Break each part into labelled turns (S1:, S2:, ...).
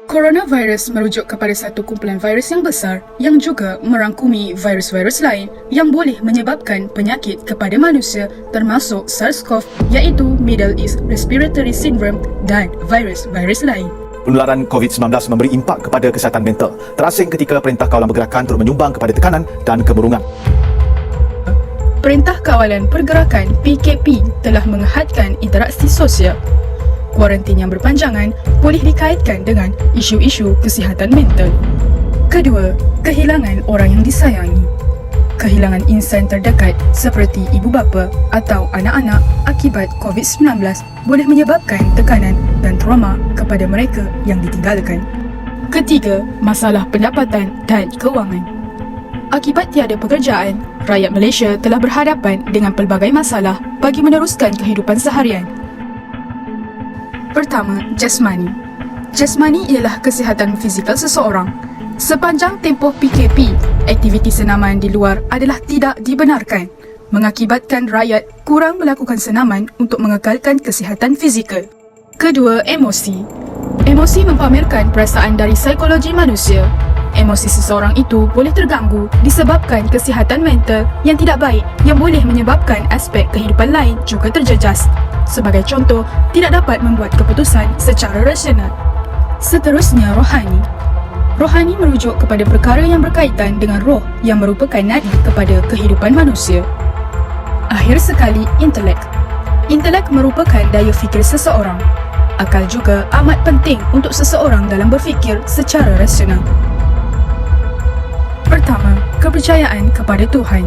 S1: Coronavirus merujuk kepada satu kumpulan virus yang besar yang juga merangkumi virus-virus lain yang boleh menyebabkan penyakit kepada manusia termasuk SARS-CoV iaitu Middle East Respiratory Syndrome dan virus-virus lain.
S2: Penularan COVID-19 memberi impak kepada kesihatan mental, terasing ketika Perintah Kawalan Pergerakan turut menyumbang kepada tekanan dan kemurungan.
S1: Perintah Kawalan Pergerakan PKP telah menghadkan interaksi sosial. Kuarantin yang berpanjangan boleh dikaitkan dengan isu-isu kesihatan mental. Kedua, kehilangan orang yang disayangi. Kehilangan insan terdekat seperti ibu bapa atau anak-anak akibat COVID-19 boleh menyebabkan tekanan dan trauma kepada mereka yang ditinggalkan. Ketiga, masalah pendapatan dan kewangan. Akibat tiada pekerjaan, rakyat Malaysia telah berhadapan dengan pelbagai masalah bagi meneruskan kehidupan seharian. Pertama, jasmani. Jasmani ialah kesihatan fizikal seseorang. Sepanjang tempoh PKP, aktiviti senaman di luar adalah tidak dibenarkan, mengakibatkan rakyat kurang melakukan senaman untuk mengekalkan kesihatan fizikal. Kedua, emosi. Emosi mempamerkan perasaan dari psikologi manusia. Emosi seseorang itu boleh terganggu disebabkan kesihatan mental yang tidak baik yang boleh menyebabkan aspek kehidupan lain juga terjejas. Sebagai contoh, tidak dapat membuat keputusan secara rasional. Seterusnya, rohani. Rohani merujuk kepada perkara yang berkaitan dengan roh yang merupakan nadi kepada kehidupan manusia. Akhir sekali, intelek. Intelek merupakan daya fikir seseorang. Akal juga amat penting untuk seseorang dalam berfikir secara rasional. Pertama, kepercayaan kepada Tuhan.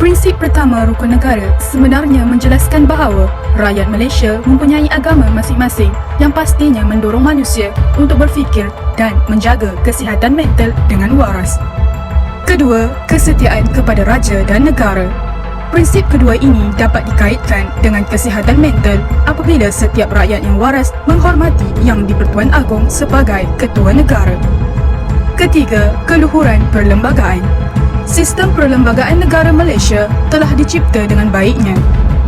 S1: Prinsip pertama rukun negara sebenarnya menjelaskan bahawa rakyat Malaysia mempunyai agama masing-masing yang pastinya mendorong manusia untuk berfikir dan menjaga kesihatan mental dengan waras. Kedua, kesetiaan kepada raja dan negara. Prinsip kedua ini dapat dikaitkan dengan kesihatan mental apabila setiap rakyat yang waras menghormati Yang di-Pertuan Agong sebagai ketua negara. Ketiga, keluhuran perlembagaan. Sistem perlembagaan negara Malaysia telah dicipta dengan baiknya.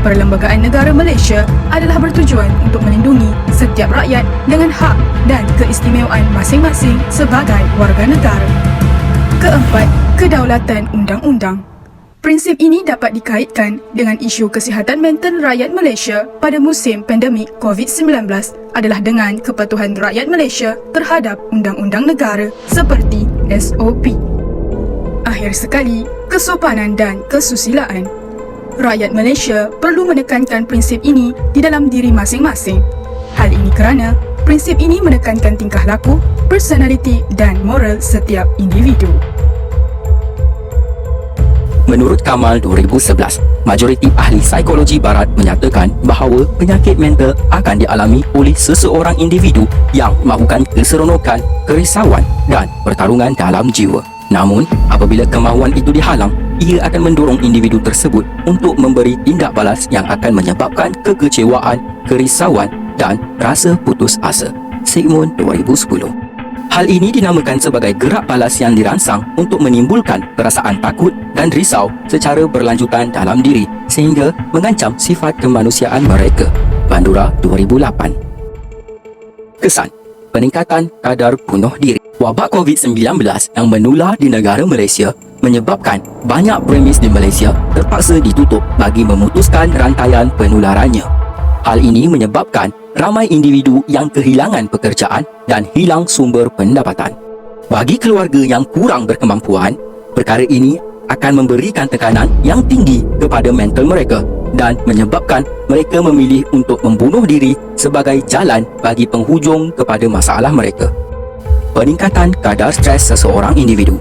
S1: Perlembagaan negara Malaysia adalah bertujuan untuk melindungi setiap rakyat dengan hak dan keistimewaan masing-masing sebagai warga negara. Keempat, kedaulatan undang-undang. Prinsip ini dapat dikaitkan dengan isu kesihatan mental rakyat Malaysia pada musim pandemik COVID-19 adalah dengan kepatuhan rakyat Malaysia terhadap undang-undang negara seperti SOP. Akhir sekali, kesopanan dan kesusilaan. Rakyat Malaysia perlu menekankan prinsip ini di dalam diri masing-masing. Hal ini kerana prinsip ini menekankan tingkah laku, personaliti dan moral setiap individu.
S3: Menurut Kamal 2011, majoriti ahli psikologi barat menyatakan bahawa penyakit mental akan dialami oleh seseorang individu yang mahukan keseronokan, kerisauan dan pertarungan dalam jiwa. Namun, apabila kemahuan itu dihalang, ia akan mendorong individu tersebut untuk memberi tindak balas yang akan menyebabkan kekecewaan, kerisauan dan rasa putus asa. Sigmund 2010. Hal ini dinamakan sebagai gerak balas yang dirangsang untuk menimbulkan perasaan takut dan risau secara berlanjutan dalam diri sehingga mengancam sifat kemanusiaan mereka. Bandura 2008. Kesan: peningkatan kadar bunuh diri. Wabak COVID-19 yang menular di negara Malaysia menyebabkan banyak premis di Malaysia terpaksa ditutup bagi memutuskan rantaian penularannya. Hal ini menyebabkan ramai individu yang kehilangan pekerjaan dan hilang sumber pendapatan. Bagi keluarga yang kurang berkemampuan, perkara ini akan memberikan tekanan yang tinggi kepada mental mereka dan menyebabkan mereka memilih untuk membunuh diri sebagai jalan bagi penghujung kepada masalah mereka. Peningkatan kadar stres seseorang individu.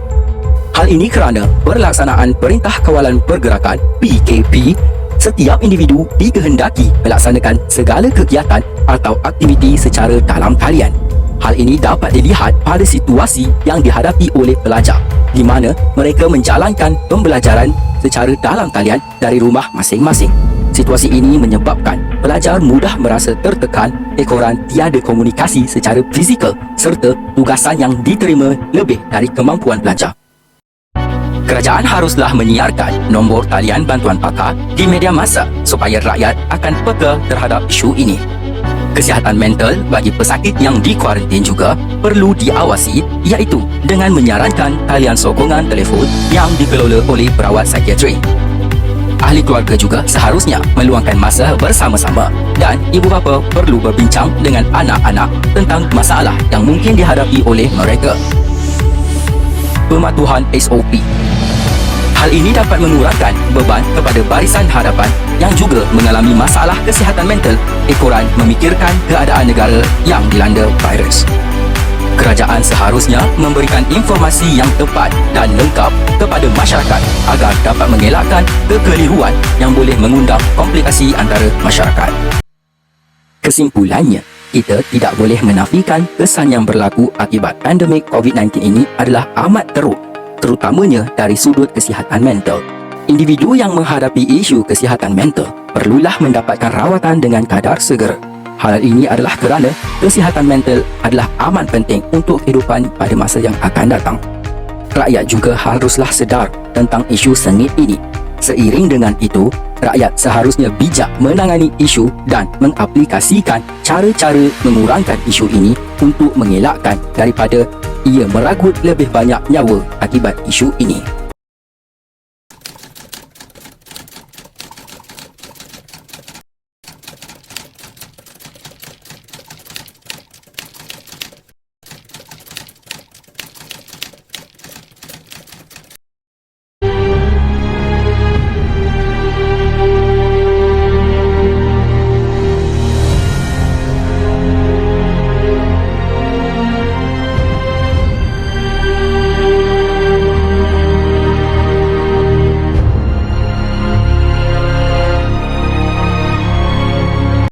S3: Hal ini kerana pelaksanaan Perintah Kawalan Pergerakan PKP, setiap individu dikehendaki melaksanakan segala kegiatan atau aktiviti secara dalam talian. Hal ini dapat dilihat pada situasi yang dihadapi oleh pelajar, di mana mereka menjalankan pembelajaran secara dalam talian dari rumah masing-masing. Situasi ini menyebabkan pelajar mudah merasa tertekan ekoran tiada komunikasi secara fizikal serta tugasan yang diterima lebih dari kemampuan pelajar. Kerajaan haruslah menyiarkan nombor talian bantuan pakar di media massa supaya rakyat akan peka terhadap isu ini. Kesihatan mental bagi pesakit yang dikuarantin juga perlu diawasi, iaitu dengan menyarankan talian sokongan telefon yang dikelola oleh perawat psikiatri. Ahli keluarga juga seharusnya meluangkan masa bersama-sama dan ibu bapa perlu berbincang dengan anak-anak tentang masalah yang mungkin dihadapi oleh mereka. Pematuhan SOP. Hal ini dapat mengurangkan beban kepada barisan hadapan yang juga mengalami masalah kesihatan mental ekoran memikirkan keadaan negara yang dilanda virus. Kerajaan seharusnya memberikan informasi yang tepat dan lengkap kepada masyarakat agar dapat mengelakkan kekeliruan yang boleh mengundang komplikasi antara masyarakat. Kesimpulannya, kita tidak boleh menafikan kesan yang berlaku akibat pandemik COVID-19 ini adalah amat teruk, terutamanya dari sudut kesihatan mental. Individu yang menghadapi isu kesihatan mental perlulah mendapatkan rawatan dengan kadar segera. Hal ini adalah kerana kesihatan mental adalah amat penting untuk kehidupan pada masa yang akan datang. Rakyat juga haruslah sedar tentang isu sengit ini. Seiring dengan itu, rakyat seharusnya bijak menangani isu dan mengaplikasikan cara-cara mengurangkan isu ini untuk mengelakkan daripada ia meragut lebih banyak nyawa akibat isu ini.